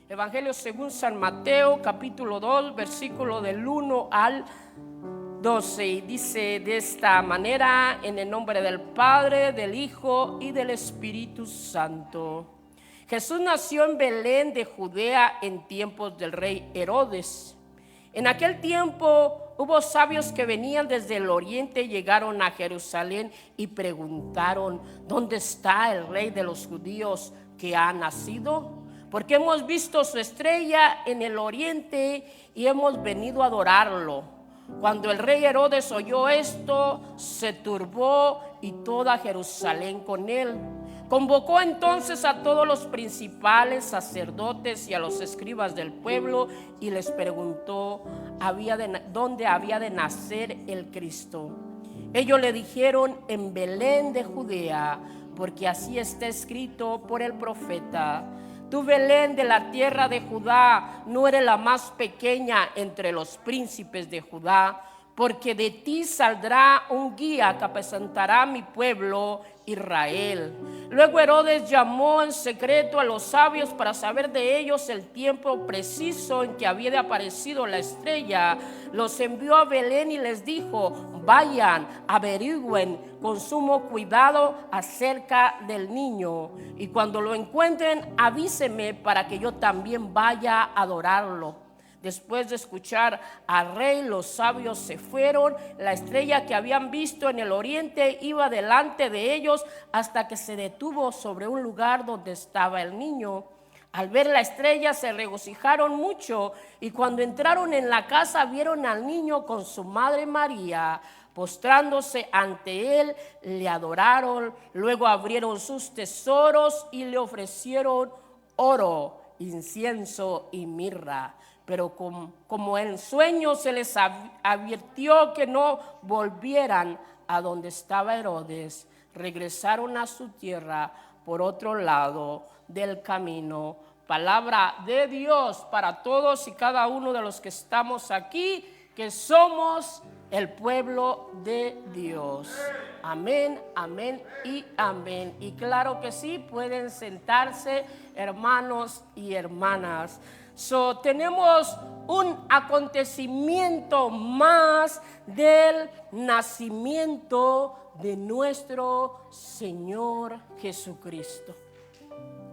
Evangelio según San Mateo, capítulo 2, versículo del 1 al 12. Y dice de esta manera: en el nombre del Padre, del Hijo y del Espíritu Santo. Jesús nació en Belén de Judea en tiempos del rey Herodes. En aquel tiempo hubo sabios que venían desde el oriente, llegaron a Jerusalén y preguntaron: ¿dónde está el rey de los judíos que ha nacido? Porque hemos visto su estrella en el oriente y hemos venido a adorarlo. Cuando el rey Herodes oyó esto, se turbó y toda Jerusalén con él. Convocó entonces a todos los principales sacerdotes y a los escribas del pueblo y les preguntó dónde había de nacer el Cristo. Ellos le dijeron: en Belén de Judea, porque así está escrito por el profeta: tú, Belén, de la tierra de Judá, no eres la más pequeña entre los príncipes de Judá, porque de ti saldrá un guía que apacentará mi pueblo Israel. Luego Herodes llamó en secreto a los sabios para saber de ellos el tiempo preciso en que había aparecido la estrella. Los envió a Belén y les dijo: vayan, averigüen con sumo cuidado acerca del niño, y cuando lo encuentren avísenme para que yo también vaya a adorarlo. Después de escuchar al rey, los sabios se fueron. La estrella que habían visto en el oriente iba delante de ellos hasta que se detuvo sobre un lugar donde estaba el niño. Al ver la estrella se regocijaron mucho, y cuando entraron en la casa vieron al niño con su madre María. Postrándose ante él, le adoraron. Luego abrieron sus tesoros y le ofrecieron oro, incienso y mirra. Pero como en sueño se les advirtió que no volvieran a donde estaba Herodes, regresaron a su tierra por otro lado del camino. Palabra de Dios para todos y cada uno de los que estamos aquí, que somos el pueblo de Dios. Amén, amén y amén. Y claro que sí, pueden sentarse, hermanos y hermanas. Tenemos un acontecimiento más del nacimiento de nuestro Señor Jesucristo.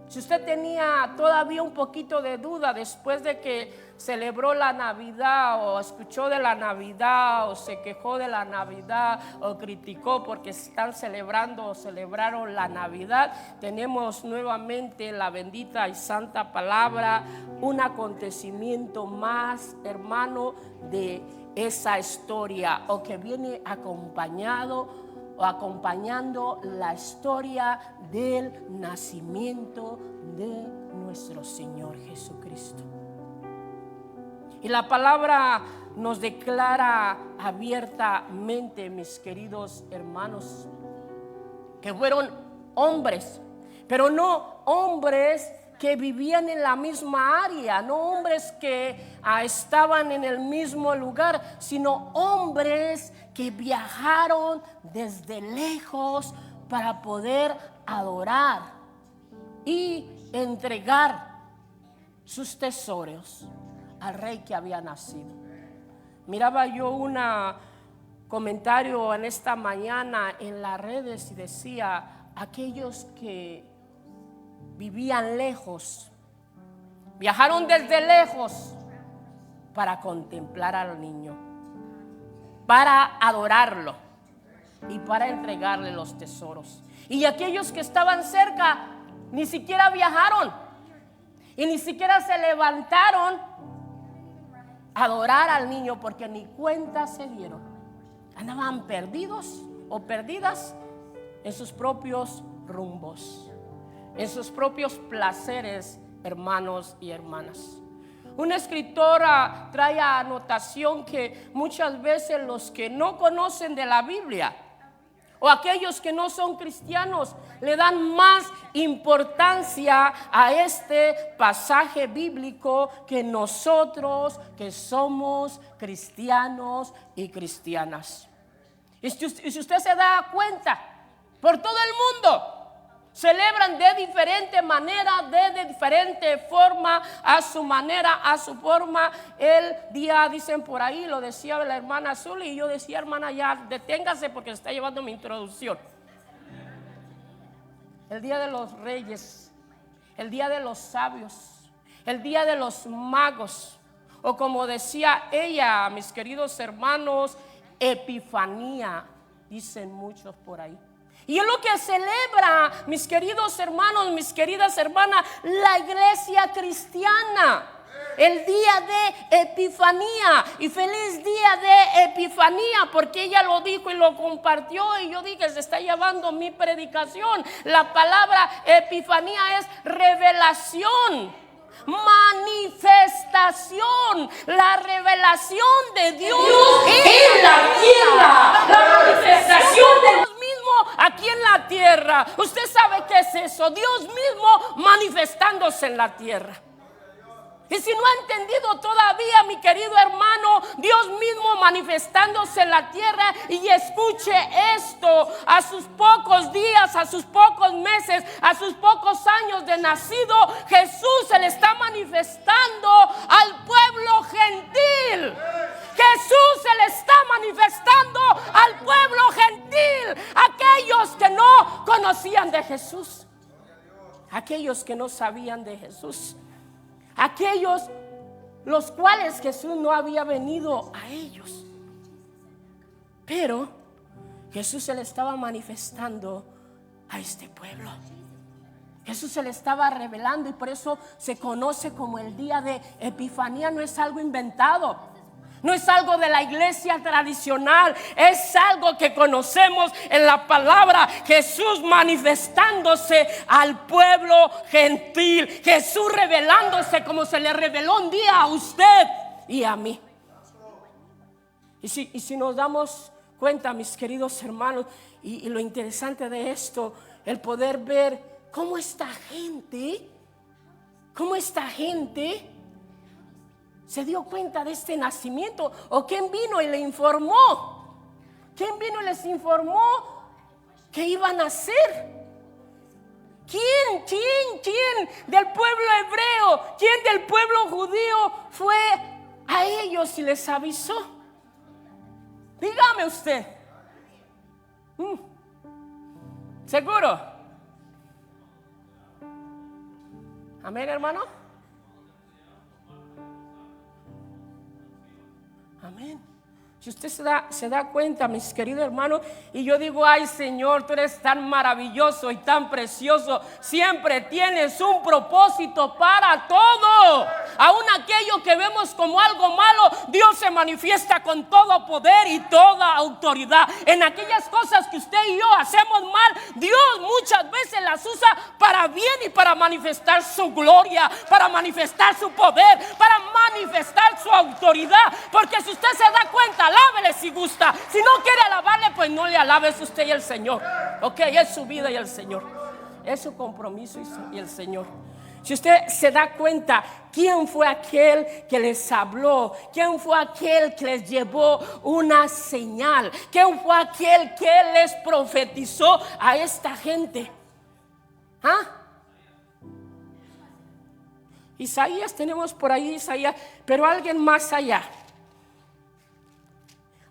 Si usted tenía todavía un poquito de duda después de que celebró la Navidad, o escuchó de la Navidad, o se quejó de la Navidad, o criticó porque están celebrando o celebraron la Navidad, tenemos nuevamente la bendita y santa palabra, un acontecimiento más, hermano, de esa historia, o que viene acompañado o acompañando la historia del nacimiento de nuestro Señor Jesucristo. Y la palabra nos declara abiertamente, mis queridos hermanos, que fueron hombres, pero no hombres que vivían en la misma área, no hombres que estaban en el mismo lugar, sino hombres que viajaron desde lejos para poder adorar y entregar sus tesoros al rey que había nacido. Miraba yo un comentario en esta mañana en las redes y decía: aquellos que vivían lejos, viajaron desde lejos para contemplar al niño, para adorarlo y para entregarle los tesoros. Y aquellos que estaban cerca ni siquiera viajaron y ni siquiera se levantaron a adorar al niño, porque ni cuenta se dieron. Andaban perdidos o perdidas en sus propios rumbos, en sus propios placeres, hermanos y hermanas. Una escritora trae a anotación que muchas veces los que no conocen de la Biblia, o aquellos que no son cristianos, le dan más importancia a este pasaje bíblico que nosotros que somos cristianos y cristianas. Y si usted se da cuenta, por todo el mundo Celebran de diferente manera, de diferente forma, a su manera, a su forma. El día, dicen por ahí, lo decía la hermana Azul, y yo decía, hermana, ya deténgase porque se está llevando mi introducción. El día de los reyes, el día de los sabios, el día de los magos, o como decía ella, mis queridos hermanos, Epifanía, dicen muchos por ahí. Y es lo que celebra, mis queridos hermanos, mis queridas hermanas, la iglesia cristiana. El día de Epifanía. Y feliz día de Epifanía, porque ella lo dijo y lo compartió. Y yo dije, se está llevando mi predicación. La palabra Epifanía es revelación, manifestación, la revelación de Dios en la tierra, la manifestación de Dios mismo aquí en la tierra. Usted sabe qué es eso, Dios mismo manifestándose en la tierra. Y si no ha entendido todavía, mi querido hermano, Dios mismo manifestándose en la tierra, y escuche esto, a sus pocos días, a sus pocos meses, a sus pocos años de nacido, Jesús se le está manifestando al pueblo gentil. Jesús se le está manifestando al pueblo gentil, aquellos que no conocían de Jesús, aquellos que no sabían de Jesús, aquellos los cuales Jesús no había venido a ellos. Pero Jesús se le estaba manifestando a este pueblo. Jesús se le estaba revelando, y por eso se conoce como el día de Epifanía. No es algo inventado, no es algo de la iglesia tradicional, es algo que conocemos en la palabra. Jesús manifestándose al pueblo gentil, Jesús revelándose como se le reveló un día a usted y a mí. Y si nos damos cuenta, mis queridos hermanos, y lo interesante de esto, el poder ver cómo esta gente se dio cuenta de este nacimiento. ¿O quién vino y le informó? ¿Quién vino y les informó que iba a nacer? ¿Quién del pueblo hebreo, quién del pueblo judío fue a ellos y les avisó? Dígame usted. ¿Seguro? Amén, hermano. Amén. Si usted se da cuenta, mis queridos hermanos, y yo digo, ay Señor, tú eres tan maravilloso y tan precioso, siempre tienes un propósito para todo. Aún aquello que vemos como algo malo, Dios se manifiesta con todo poder y toda autoridad. En aquellas cosas que usted y yo hacemos mal, Dios muchas veces las usa para bien y para manifestar su gloria, para manifestar su poder, para manifestar su autoridad. Porque si usted se da cuenta, alábele si gusta. Si no quiere alabarle, pues no le alabe, es usted y el Señor. Ok, es su vida y el Señor, es su compromiso y el Señor. Si usted se da cuenta, ¿quién fue aquel que les habló? ¿Quién fue aquel que les llevó una señal? ¿Quién fue aquel que les profetizó a esta gente? Isaías, tenemos por ahí Isaías, pero alguien más allá.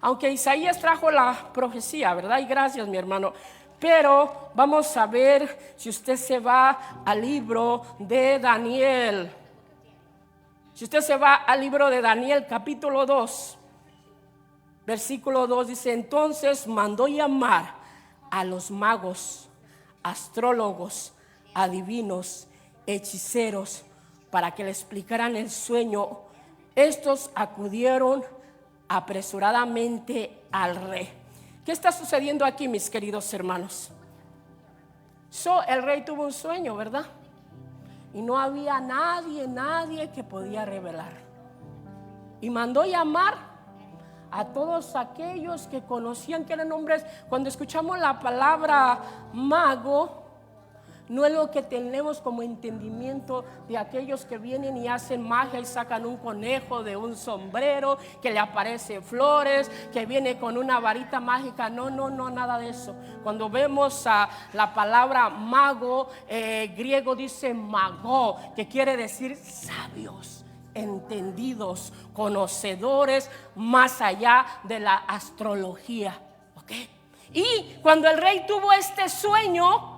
Aunque Isaías trajo la profecía, ¿verdad? Y gracias, mi hermano. Pero vamos a ver, si usted se va al libro de Daniel. Si usted se va al libro de Daniel, capítulo 2, versículo 2, dice: entonces mandó llamar a los magos, astrólogos, adivinos, hechiceros, para que le explicaran el sueño. Estos acudieron apresuradamente al rey. ¿Qué está sucediendo aquí, mis queridos hermanos? El rey tuvo un sueño, ¿verdad? Y no había nadie que podía revelar. Y mandó llamar a todos aquellos que conocían, que eran hombres. Cuando escuchamos la palabra mago, No es lo que tenemos como entendimiento de aquellos que vienen y hacen magia y sacan un conejo de un sombrero, que le aparecen flores, que viene con una varita mágica. No, nada de eso. Cuando vemos la palabra mago, griego dice mago, que quiere decir sabios, entendidos, conocedores más allá de la astrología. ¿Ok? Y cuando el rey tuvo este sueño,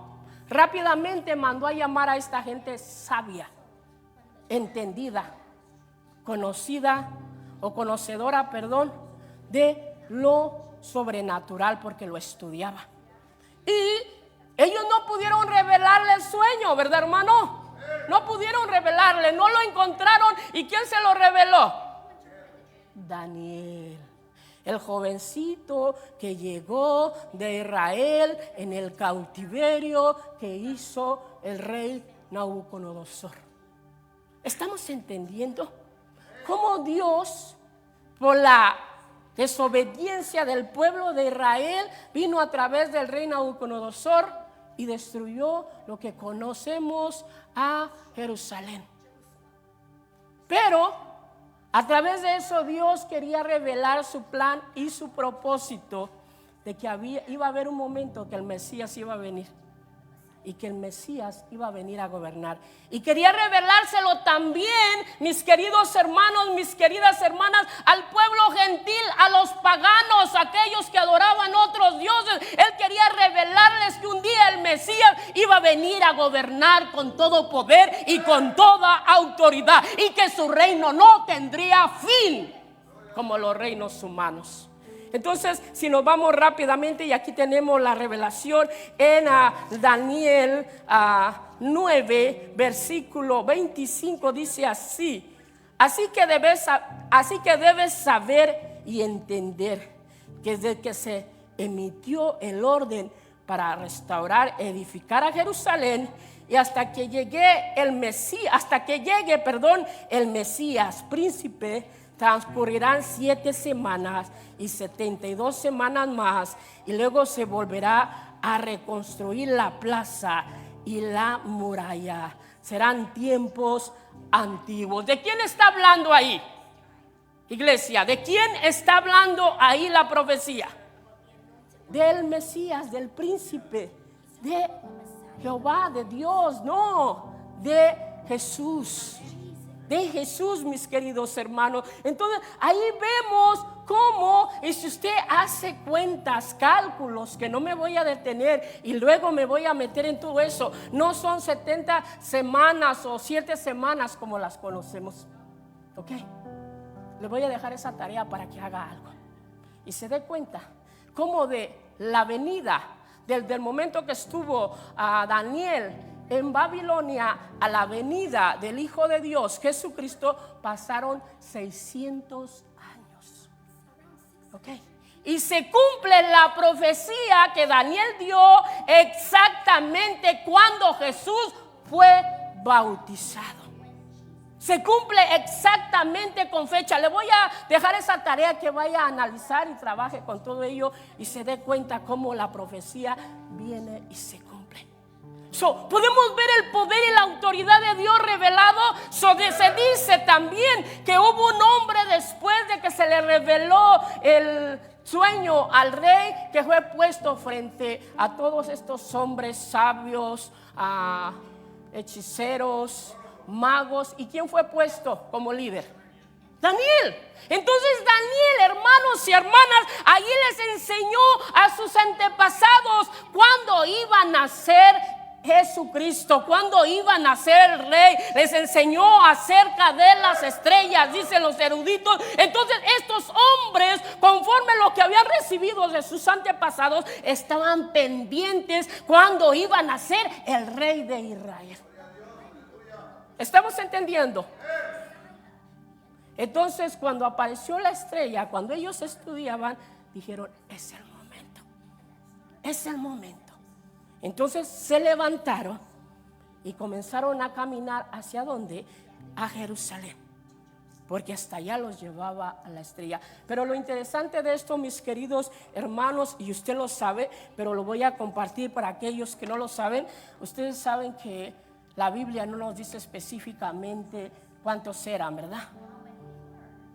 rápidamente mandó a llamar a esta gente sabia, entendida, conocida o conocedora, de lo sobrenatural, porque lo estudiaba. Y ellos no pudieron revelarle el sueño, ¿verdad, hermano? No pudieron revelarle, no lo encontraron. ¿Y quién se lo reveló? Daniel, el jovencito que llegó de Israel en el cautiverio que hizo el rey Nabucodonosor. ¿Estamos entendiendo cómo Dios, por la desobediencia del pueblo de Israel, vino a través del rey Nabucodonosor y destruyó lo que conocemos a Jerusalén? Pero a través de eso Dios quería revelar su plan y su propósito de que iba a haber un momento que el Mesías iba a venir y que el Mesías iba a venir a gobernar. Y quería revelárselo también, mis queridos hermanos, mis queridas hermanas, al pueblo gentil, a los paganos, aquellos que adoraban otros dioses. Él quería revelarles que un día el Mesías iba a venir a gobernar con todo poder y con toda autoridad, y que su reino no tendría fin como los reinos humanos. Entonces, si nos vamos rápidamente, y aquí tenemos la revelación en Daniel 9, versículo 25, dice así: así que debes saber y entender que desde que se emitió el orden para restaurar, edificar a Jerusalén, y hasta que llegue el Mesías, príncipe, transcurrirán 7 semanas y 72 semanas más, y luego se volverá a reconstruir la plaza y la muralla. Serán tiempos antiguos. ¿De quién está hablando ahí, iglesia? ¿De quién está hablando ahí la profecía? Del Mesías, del príncipe, de Jehová, de Dios, no, de Jesús. De Jesús, mis queridos hermanos. Entonces ahí vemos cómo, y si usted hace cuentas, cálculos, que no me voy a detener y luego me voy a meter en todo eso, no son 70 semanas o 7 semanas como las conocemos. Ok, le voy a dejar esa tarea para que haga algo y se dé cuenta cómo de la venida, desde el momento que estuvo Daniel en Babilonia a la venida del Hijo de Dios, Jesucristo, pasaron 600 años. Ok, y se cumple la profecía que Daniel dio exactamente cuando Jesús fue bautizado. Se cumple exactamente con fecha. Le voy a dejar esa tarea, que vaya a analizar y trabaje con todo ello y se dé cuenta cómo la profecía viene y se cumple. Podemos ver el poder y la autoridad de Dios revelado. Se dice también que hubo un hombre después de que se le reveló el sueño al rey, que fue puesto frente a todos estos hombres sabios, hechiceros, magos. ¿Y quién fue puesto como líder? Daniel. Entonces Daniel, hermanos y hermanas, allí les enseñó a sus antepasados cuándo iba a nacer Jesucristo, cuando iba a nacer el rey. Les enseñó acerca de las estrellas, dicen los eruditos. Entonces estos hombres, conforme a lo que habían recibido de sus antepasados, estaban pendientes cuando iba a nacer el rey de Israel. ¿Estamos entendiendo? Entonces cuando apareció la estrella, cuando ellos estudiaban, dijeron: es el momento, es el momento. Entonces se levantaron y comenzaron a caminar. ¿Hacia dónde? A Jerusalén. porque hasta allá los llevaba a la estrella. Pero lo interesante de esto, mis queridos hermanos, y usted lo sabe, pero lo voy a compartir para aquellos que no lo saben. Ustedes saben que la Biblia no nos dice específicamente cuántos eran, ¿verdad?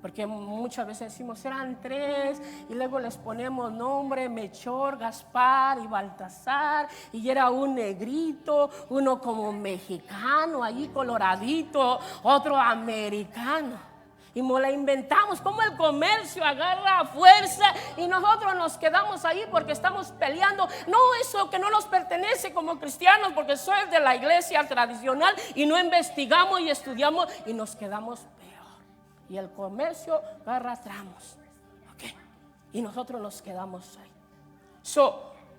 Porque muchas veces decimos eran 3 y luego les ponemos nombre: Melchor, Gaspar y Baltasar, y era un negrito, uno como mexicano allí coloradito, otro americano. Y nos la inventamos, como el comercio agarra fuerza y nosotros nos quedamos ahí porque estamos peleando. No, eso que no nos pertenece como cristianos, porque soy de la iglesia tradicional, y no investigamos y estudiamos y nos quedamos peor. Y el comercio agarra tramos, ¿okay? Y nosotros nos quedamos ahí.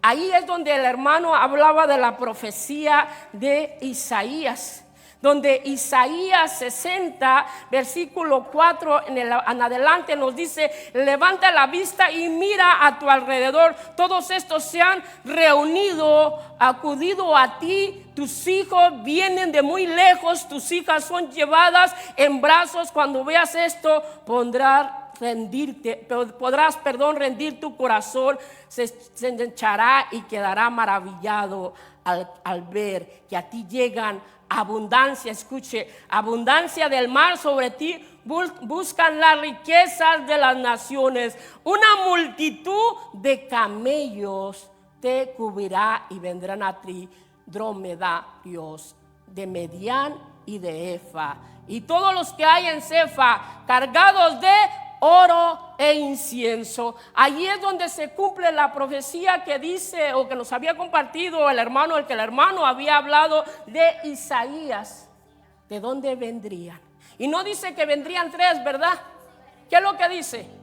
Ahí es donde el hermano hablaba de la profecía de Isaías, donde Isaías 60, versículo 4 en adelante nos dice: levanta la vista y mira a tu alrededor, todos estos se han reunido, acudido a ti, tus hijos vienen de muy lejos, tus hijas son llevadas en brazos. Cuando veas esto podrás rendir tu corazón, se hinchará y quedará maravillado al ver que a ti llegan abundancia. Escuche: abundancia del mar sobre ti, buscan las riquezas de las naciones, una multitud de camellos te cubrirá y vendrán a ti dromedarios de Medián y de Efa, y todos los que hay en Cefa cargados de oro e incienso. Allí es donde se cumple la profecía que dice, o que nos había compartido el hermano había hablado de Isaías, de dónde vendrían. Y no dice que vendrían 3, ¿verdad? ¿Qué es lo que dice?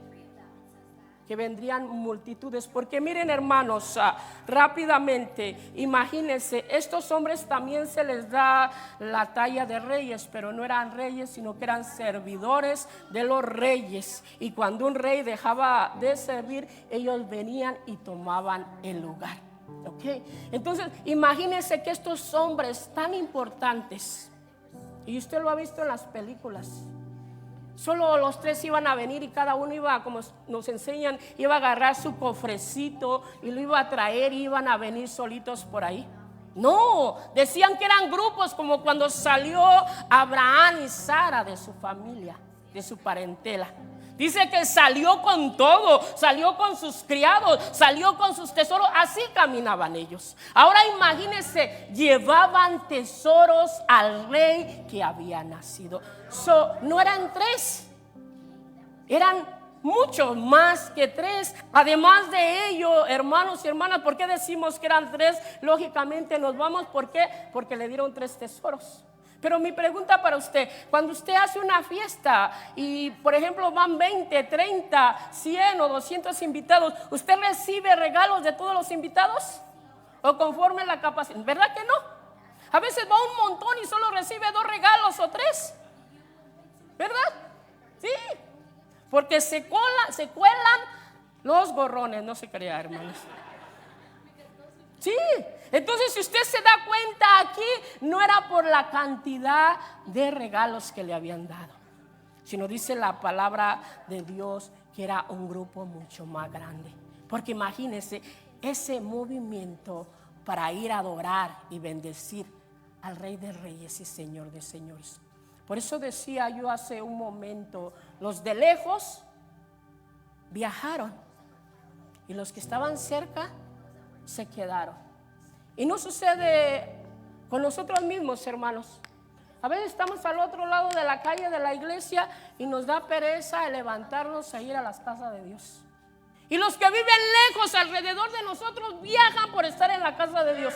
Que vendrían multitudes. Porque miren, hermanos, rápidamente, imagínense, estos hombres también se les da la talla de reyes, pero no eran reyes, sino que eran servidores de los reyes. Y cuando un rey dejaba de servir, ellos venían y tomaban el lugar. ¿Okay? Entonces, imagínense que estos hombres tan importantes, y usted lo ha visto en las películas, solo los 3 iban a venir y cada uno iba, como nos enseñan, iba a agarrar su cofrecito y lo iba a traer y iban a venir solitos por ahí. No, decían que eran grupos, como cuando salió Abraham y Sara de su familia, de su parentela. Dice que salió con todo, salió con sus criados, salió con sus tesoros, así caminaban ellos. Ahora imagínense, llevaban tesoros al rey que había nacido. No eran 3, eran muchos más que 3. Además de ello, hermanos y hermanas, ¿por qué decimos que eran 3? Lógicamente nos vamos, ¿por qué? Porque le dieron 3 tesoros. Pero mi pregunta para usted: cuando usted hace una fiesta y por ejemplo van 20, 30, 100 o 200 invitados, ¿usted recibe regalos de todos los invitados? ¿O conforme la capacidad? ¿Verdad que no? A veces va un montón y solo recibe 2 regalos o 3, ¿verdad? Sí, porque se cuelan los gorrones, no se crea, hermanos. Sí, entonces si usted se da cuenta, aquí no era por la cantidad de regalos que le habían dado, sino dice la palabra de Dios que era un grupo mucho más grande. Porque imagínense ese movimiento para ir a adorar y bendecir al Rey de Reyes y Señor de Señores. Por eso decía yo hace un momento, los de lejos viajaron y los que estaban cerca se quedaron. Y no sucede con nosotros mismos, hermanos. A veces estamos al otro lado de la calle de la iglesia y nos da pereza levantarnos a ir a las casas de Dios. Y los que viven lejos alrededor de nosotros viajan por estar en la casa de Dios.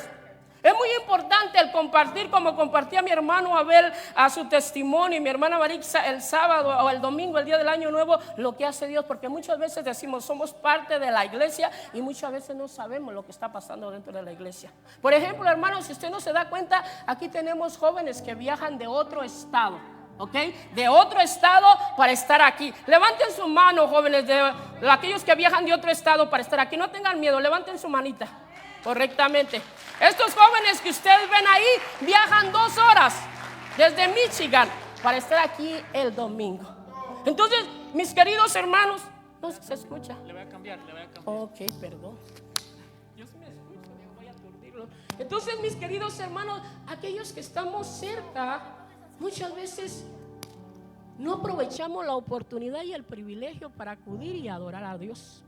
Es muy importante el compartir, como compartía mi hermano Abel a su testimonio y mi hermana Marixa el sábado o el domingo, el día del año nuevo, lo que hace Dios. Porque muchas veces decimos somos parte de la iglesia y muchas veces no sabemos lo que está pasando dentro de la iglesia. Por ejemplo, hermanos, si usted no se da cuenta, aquí tenemos jóvenes que viajan de otro estado, ¿ok? De otro estado para estar aquí. Levanten su mano, jóvenes, de aquellos que viajan de otro estado para estar aquí. No tengan miedo, levanten su manita correctamente. Estos jóvenes que ustedes ven ahí viajan 2 horas desde Michigan para estar aquí el domingo. Entonces, mis queridos hermanos, no sé si se escucha. Le voy a cambiar. Ok, perdón. Yo sí me escucho, yo voy a aturdirlo. Entonces, mis queridos hermanos, aquellos que estamos cerca, muchas veces no aprovechamos la oportunidad y el privilegio para acudir y adorar a Dios.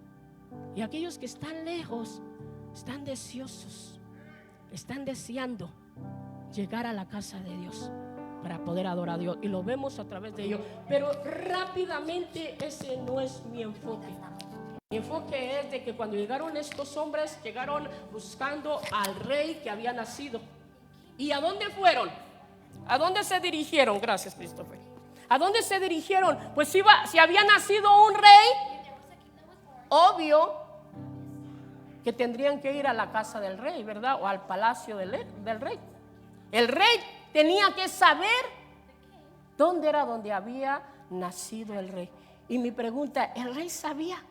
Y aquellos que están lejos, están deseosos, están deseando llegar a la casa de Dios para poder adorar a Dios, y lo vemos a través de ellos. Pero rápidamente ese no es mi enfoque. Mi enfoque es de que cuando llegaron estos hombres, llegaron buscando al rey que había nacido. ¿Y a dónde fueron? ¿A dónde se dirigieron? Gracias, Christopher. ¿A dónde se dirigieron? Pues si había nacido un rey, obvio que tendrían que ir a la casa del rey, ¿verdad? O al palacio del rey. El rey tenía que saber dónde era donde había nacido el rey. Y mi pregunta, ¿el rey sabía?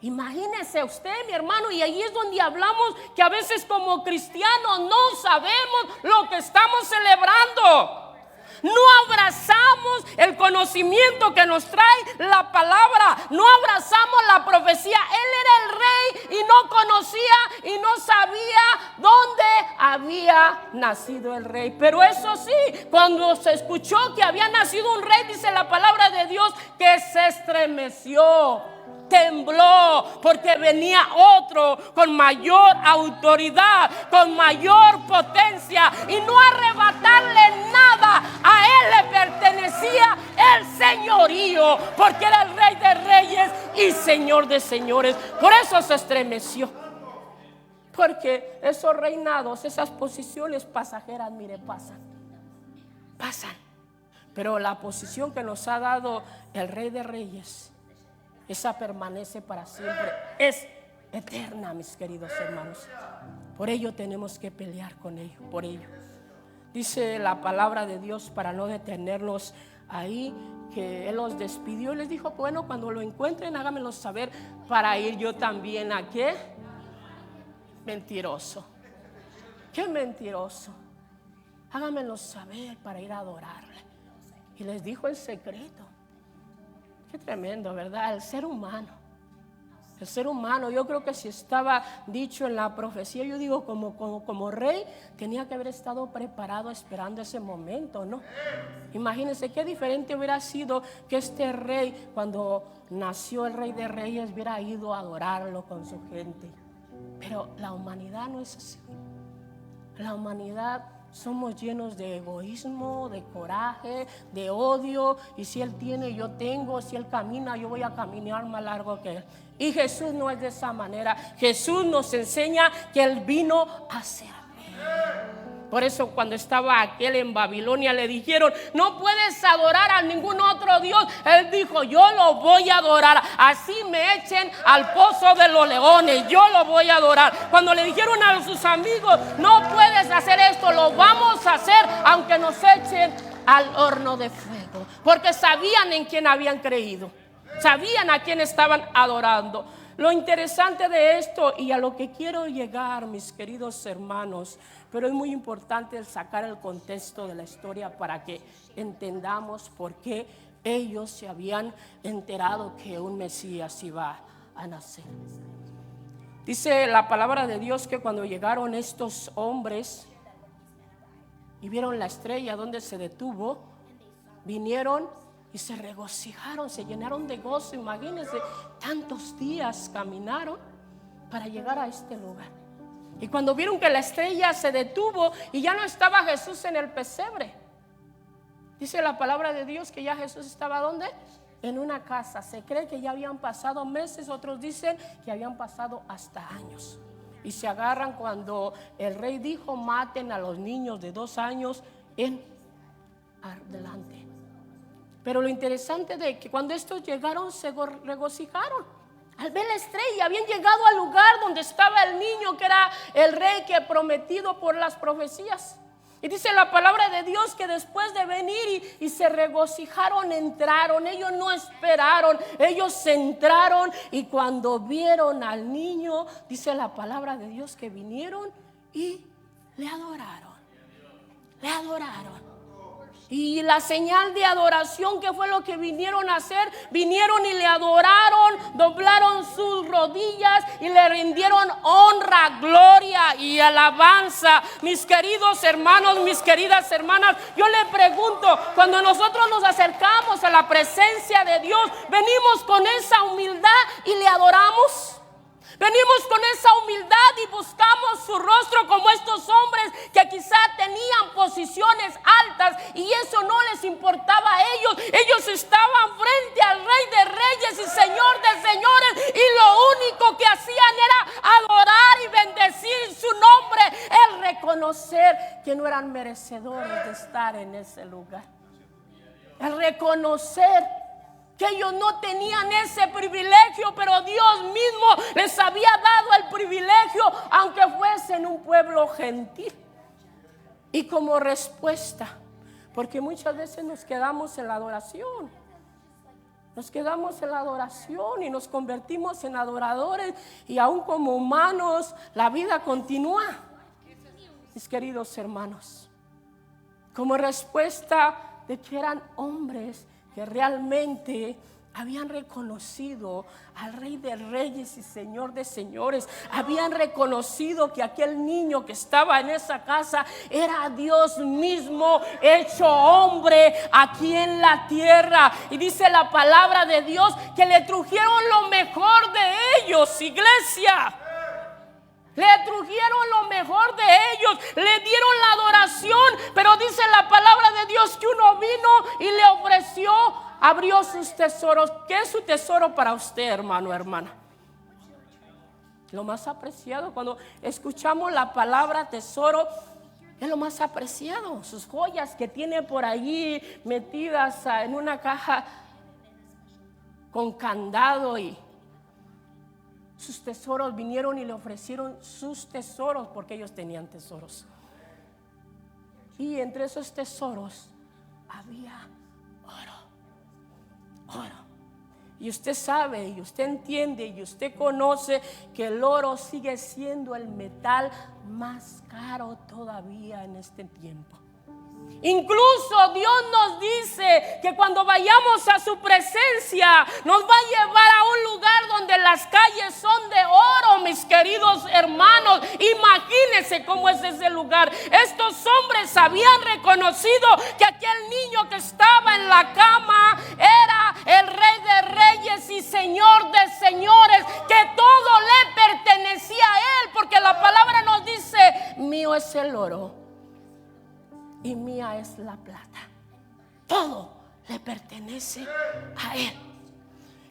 Imagínese usted, mi hermano, y ahí es donde hablamos que a veces como cristianos no sabemos lo que estamos celebrando. No abrazamos el conocimiento que nos trae la palabra. No abrazamos la profecía. Él era el rey y no conocía y no sabía dónde había nacido el rey. Pero eso sí, cuando se escuchó que había nacido un rey, dice la palabra de Dios que se estremeció. Tembló porque venía otro con mayor autoridad, con mayor potencia, y no arrebatarle nada. A él le pertenecía el señorío, porque era el rey de reyes y señor de señores. Por eso se estremeció, porque esos reinados, esas posiciones pasajeras, mire, pasan. Pero la posición que nos ha dado el rey de reyes, esa permanece para siempre, es eterna, mis queridos hermanos. Por ello tenemos que pelear con ello, por ello. Dice la palabra de Dios, para no detenernos ahí, que Él los despidió y les dijo, bueno, cuando lo encuentren háganmelo saber para ir yo también. ¿A qué? Mentiroso. Qué mentiroso. Háganmelo saber para ir a adorarle. Y les dijo en secreto. Qué tremendo, ¿verdad? El ser humano, yo creo que si estaba dicho en la profecía, yo digo como rey, tenía que haber estado preparado esperando ese momento, ¿no? Imagínense qué diferente hubiera sido que este rey, cuando nació el rey de reyes, hubiera ido a adorarlo con su gente. Pero la humanidad no es así. La humanidad somos llenos de egoísmo, de coraje, de odio. Y si Él tiene, yo tengo. Si Él camina, yo voy a caminar más largo que Él. Y Jesús no es de esa manera. Jesús nos enseña que Él vino a servir. Por eso cuando estaba aquel en Babilonia le dijeron, no puedes adorar a ningún otro Dios. Él dijo, yo lo voy a adorar. Así me echen al pozo de los leones, yo lo voy a adorar. Cuando le dijeron a sus amigos, no puedes hacer esto, lo vamos a hacer aunque nos echen al horno de fuego. Porque sabían en quién habían creído, sabían a quién estaban adorando. Lo interesante de esto, y a lo que quiero llegar, mis queridos hermanos, pero es muy importante el sacar el contexto de la historia para que entendamos por qué ellos se habían enterado que un Mesías iba a nacer. Dice la palabra de Dios que cuando llegaron estos hombres y vieron la estrella donde se detuvo, vinieron y se regocijaron, se llenaron de gozo. Imagínense, tantos días caminaron para llegar a este lugar. Y cuando vieron que la estrella se detuvo y ya no estaba Jesús en el pesebre, dice la palabra de Dios que ya Jesús estaba ¿dónde? En una casa. Se cree que ya habían pasado meses, otros dicen que habían pasado hasta años. Y se agarran cuando el rey dijo, maten a los niños de 2 años en adelante. Pero lo interesante de que cuando estos llegaron se regocijaron al ver la estrella. Habían llegado al lugar donde estaba el niño, que era el rey que prometido por las profecías. Y dice la palabra de Dios que después de venir y se regocijaron, entraron. Ellos no esperaron, ellos entraron. Y cuando vieron al niño, dice la palabra de Dios que vinieron y le adoraron. Le adoraron. Y la señal de adoración, ¿qué fue lo que vinieron a hacer? Vinieron y le adoraron, doblaron sus rodillas y le rindieron honra, gloria y alabanza. Mis queridos hermanos, mis queridas hermanas, yo le pregunto, cuando nosotros nos acercamos a la presencia de Dios, ¿venimos con esa humildad y le adoramos? Venimos con esa humildad y buscamos su rostro como estos hombres que quizá tenían posiciones altas y eso no les importaba a ellos. Ellos estaban frente al Rey de Reyes y Señor de Señores y lo único que hacían era adorar y bendecir su nombre, el reconocer que no eran merecedores de estar en ese lugar, el reconocer que ellos no tenían ese privilegio, pero Dios mismo les había dado el privilegio, aunque fuesen un pueblo gentil. Y como respuesta, porque muchas veces nos quedamos en la adoración, y nos convertimos en adoradores, y aún como humanos la vida continúa. Mis queridos hermanos, como respuesta de que eran hombres que realmente habían reconocido al Rey de Reyes y Señor de Señores, habían reconocido que aquel niño que estaba en esa casa era Dios mismo hecho hombre aquí en la tierra. Y dice la palabra de Dios que le trujeron lo mejor de ellos, iglesia. Le trujeron lo mejor de ellos, le dieron la adoración, pero dice la palabra de Dios que uno vino y le ofreció, abrió sus tesoros. ¿Qué es su tesoro para usted, hermano, hermana? Lo más apreciado. Cuando escuchamos la palabra tesoro, es lo más apreciado. Sus joyas que tiene por allí metidas en una caja con candado, y sus tesoros vinieron y le ofrecieron sus tesoros porque ellos tenían tesoros. Y entre esos tesoros había oro. Y usted sabe, y usted entiende, y usted conoce que el oro sigue siendo el metal más caro todavía en este tiempo. Incluso Dios nos dice que cuando vayamos a su presencia nos va a llevar a un lugar donde las calles son de oro, mis queridos hermanos. Imagínense cómo es ese lugar. Estos hombres habían reconocido que aquel niño que estaba en la cama era el Rey de Reyes y Señor de Señores, que todo le pertenecía a él, porque la palabra nos dice: mío es el oro y mía es la plata. Todo le pertenece a él.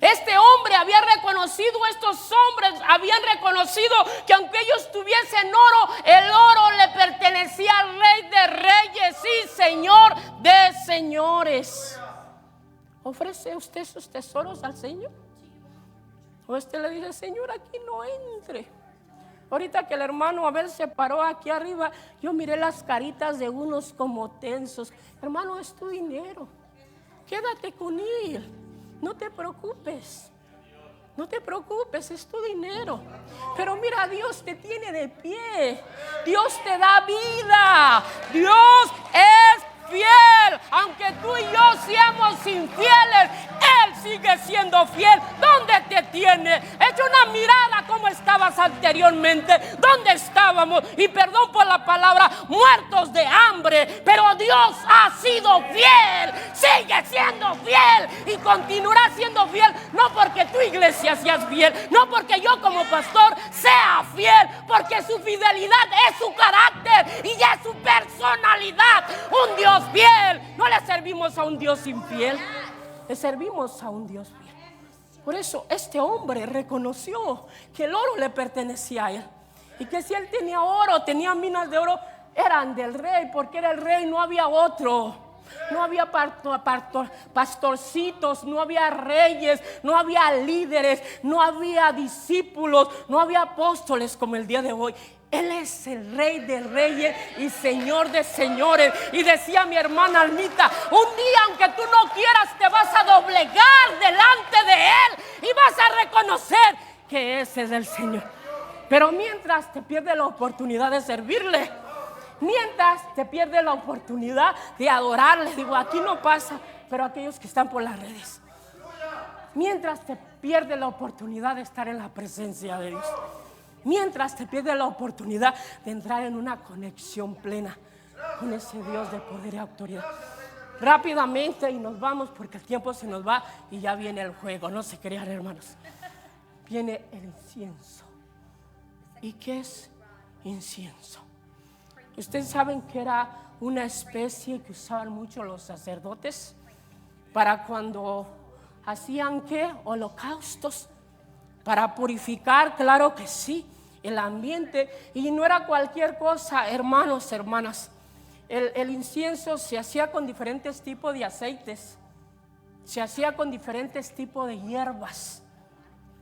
Este hombre había reconocido, estos hombres habían reconocido que aunque ellos tuviesen oro, el oro le pertenecía al Rey de Reyes y Señor de Señores. ¿Ofrece usted sus tesoros al Señor? O usted le dice: Señor, aquí no entre. Ahorita que el hermano Abel se paró aquí arriba, yo miré las caritas de unos como tensos. Hermano, es tu dinero, quédate con él, no te preocupes. No te preocupes, es tu dinero. Pero mira, Dios te tiene de pie, Dios te da vida, Dios es fiel. Aunque tú y yo seamos infieles, Él sigue siendo fiel. ¿Dónde te tiene? Echa una mirada cómo estabas anteriormente, dónde estábamos, y perdón por la palabra, muertos de hambre, pero Dios ha sido fiel, sigue siendo fiel y continuará siendo fiel. No porque tu iglesia seas fiel, no porque yo como pastor sea fiel, porque su fidelidad es su carácter y es su personalidad. Un Dios fiel. No le servimos a un Dios infiel, le servimos a un Dios fiel. Por eso este hombre reconoció que el oro le pertenecía a él, y que si él tenía oro, tenía minas de oro, eran del rey, porque era el rey, no había otro. No había pastorcitos, no había reyes, no había líderes, no había discípulos, no había apóstoles como el día de hoy. Él es el Rey de Reyes y Señor de Señores. Y decía mi hermana Almita: un día, aunque tú no quieras, te vas a doblegar delante de Él y vas a reconocer que ese es el Señor. Pero mientras te pierdes la oportunidad de servirle, Mientras te pierdes la oportunidad de adorarle. Digo, aquí no pasa, pero aquellos que están por las redes. Mientras te pierdes la oportunidad de estar en la presencia de Dios. Mientras te pierdes la oportunidad de entrar en una conexión plena con ese Dios de poder y autoridad. Rápidamente y nos vamos porque el tiempo se nos va y ya viene el juego. No se crean, hermanos. Viene el incienso. ¿Y qué es incienso? Ustedes saben que era una especie que usaban mucho los sacerdotes para cuando hacían ¿qué? Holocaustos, para purificar, claro que sí, el ambiente. Y no era cualquier cosa, hermanos, hermanas. El incienso se hacía con diferentes tipos de aceites, se hacía con diferentes tipos de hierbas,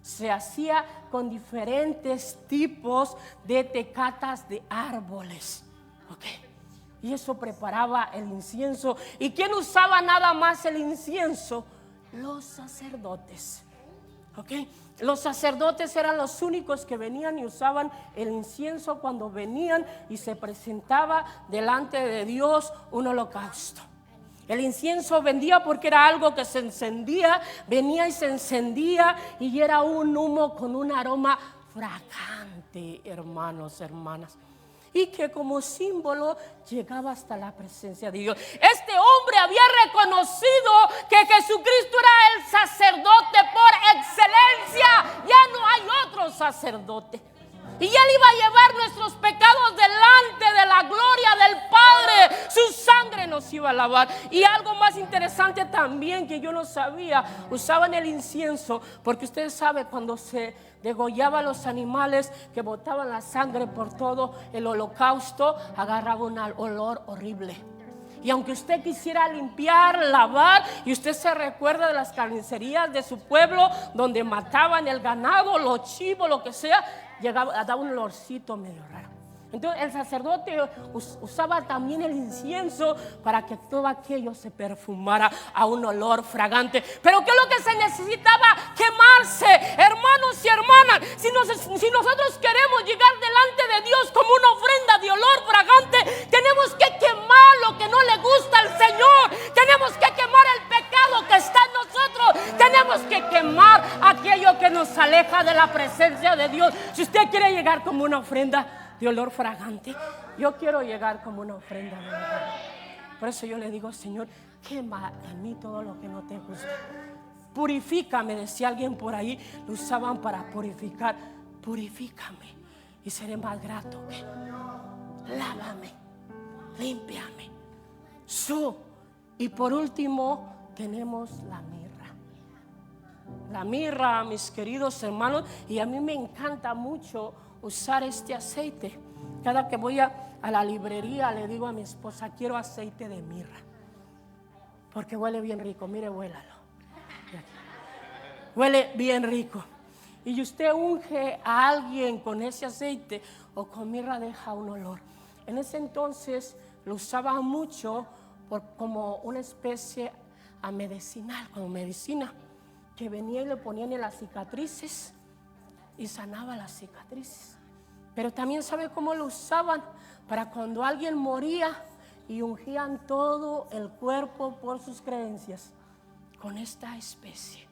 se hacía con diferentes tipos de tecatas de árboles. Okay. Y eso preparaba el incienso. ¿Y quién usaba nada más el incienso? Los sacerdotes. Okay. Los sacerdotes eran los únicos que venían y usaban el incienso cuando venían y se presentaba delante de Dios un holocausto. El incienso vendía porque era algo que se encendía, venía y se encendía y era un humo con un aroma fragante, hermanos, hermanas. Y que como símbolo llegaba hasta la presencia de Dios. Este hombre había reconocido que Jesucristo era el sacerdote por excelencia. Ya no hay otro sacerdote. Y Él iba a llevar nuestros pecados delante de la gloria del Padre. Su sangre nos iba a lavar. Y algo más interesante también que yo no sabía, usaban el incienso porque ustedes saben cuando se degollaba los animales que botaban la sangre por todo el holocausto, agarraba un olor horrible. Y aunque usted quisiera limpiar, lavar, y usted se recuerda de las carnicerías de su pueblo donde mataban el ganado, los chivos, lo que sea, llegaba a dar un olorcito medio raro. Entonces el sacerdote usaba también el incienso para que todo aquello se perfumara a un olor fragante. Pero ¿qué es lo que se necesitaba? Quemarse, hermanos y hermanas. Si nosotros queremos llegar delante de Dios como una ofrenda de olor fragante, tenemos que quemar lo que no le gusta al Señor. Tenemos que quemar el pecado que está en nosotros. Tenemos que quemar aquello que nos aleja de la presencia de Dios. Si usted quiere llegar como una ofrenda de olor fragante, yo quiero llegar como una ofrenda de olor. Por eso yo le digo, Señor, quema en mí todo lo que no te gusta. Purifícame, decía alguien por ahí, lo usaban para purificar. Purifícame y seré más grato. Lávame, límpiame. Y por último tenemos la mirra. La mirra, mis queridos hermanos, y a mí me encanta mucho usar este aceite. Cada que voy a la librería le digo a mi esposa, quiero aceite de mirra, porque huele bien rico. Mire, huélalo. Huele bien rico. Y usted unge a alguien con ese aceite o con mirra, deja un olor. En ese entonces lo usaba mucho como una especie medicinal, como medicina, que venía y le ponían en las cicatrices y sanaba las cicatrices. Pero también sabe cómo lo usaban para cuando alguien moría y ungían todo el cuerpo por sus creencias con esta especie.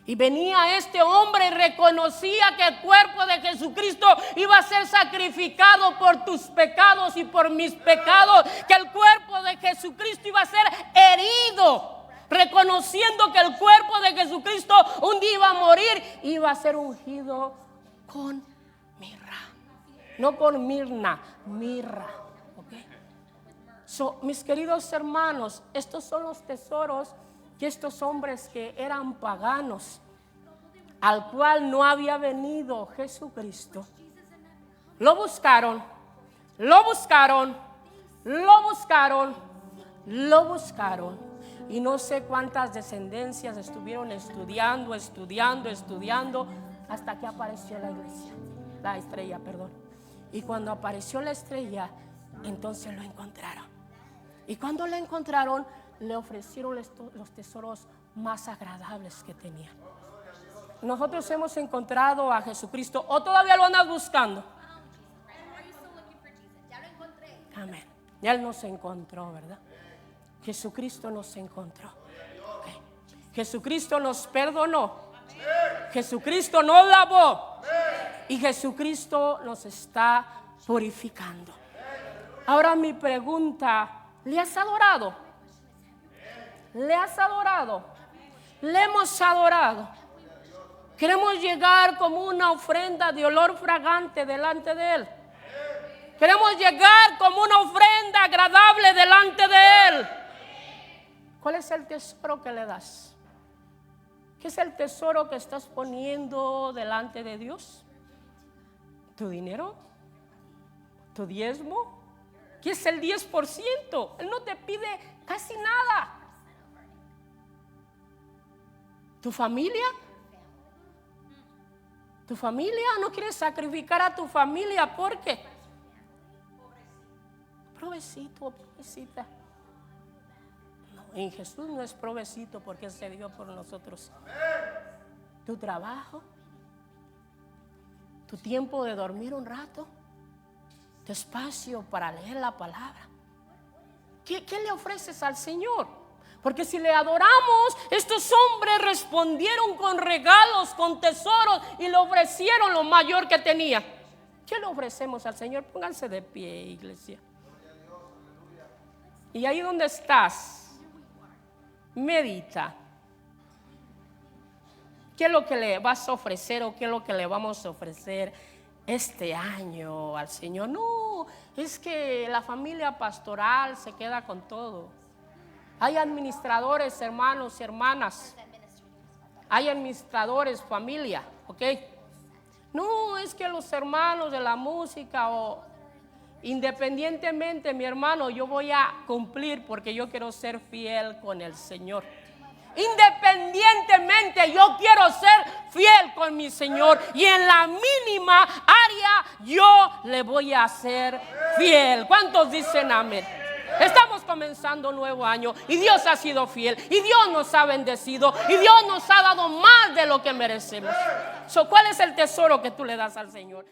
Y venía este hombre y reconocía que el cuerpo de Jesucristo iba a ser sacrificado por tus pecados y por mis pecados, que el cuerpo de Jesucristo iba a ser herido, reconociendo que el cuerpo de Jesucristo un día iba a morir, iba a ser ungido con mirra, no con mirna, mirra. Okay. Mis queridos hermanos, estos son los tesoros que estos hombres que eran paganos, al cual no había venido Jesucristo, lo buscaron, lo buscaron, lo buscaron, lo buscaron. Y no sé cuántas descendencias estuvieron estudiando, hasta que apareció la estrella, perdón. Y cuando apareció la estrella, entonces lo encontraron. Y cuando lo encontraron, le ofrecieron los tesoros más agradables que tenían. Nosotros hemos encontrado a Jesucristo, o todavía lo andas buscando. Ya lo encontré. Amén. Ya Él nos encontró, ¿verdad? Jesucristo nos encontró. Okay. Jesucristo nos perdonó. Jesucristo nos lavó. Y Jesucristo nos está purificando. Ahora mi pregunta, ¿le has adorado? ¿Le has adorado? ¿Le hemos adorado? Queremos llegar como una ofrenda de olor fragante delante de Él. Queremos llegar como una ofrenda agradable delante de Él. ¿Cuál es el tesoro que le das? ¿Qué es el tesoro que estás poniendo delante de Dios? ¿Tu dinero? ¿Tu diezmo? ¿Qué es el 10%? Él no te pide casi nada. ¿Tu familia? ¿Tu familia? ¿No quieres sacrificar a tu familia? ¿Por qué? Provecito, provecita. No, en Jesús no es provecito porque Él se dio por nosotros. Tu trabajo, tu tiempo de dormir un rato, tu espacio para leer la palabra. ¿Qué le ofreces al Señor? Porque si le adoramos, estos hombres respondieron con regalos, con tesoros y le ofrecieron lo mayor que tenía. ¿Qué le ofrecemos al Señor? Pónganse de pie, iglesia. Y ahí donde estás, medita. ¿Qué es lo que le vas a ofrecer o qué es lo que le vamos a ofrecer este año al Señor? No, es que la familia pastoral se queda con todo. Hay administradores, hermanos y hermanas. Hay administradores, familia, ¿ok? No, es que los hermanos de la música o independientemente, mi hermano, yo voy a cumplir porque yo quiero ser fiel con el Señor. Independientemente, yo quiero ser fiel con mi Señor y en la mínima área yo le voy a ser fiel. ¿Cuántos dicen amén? Estamos comenzando un nuevo año y Dios ha sido fiel y Dios nos ha bendecido y Dios nos ha dado más de lo que merecemos. ¿Cuál es el tesoro que tú le das al Señor?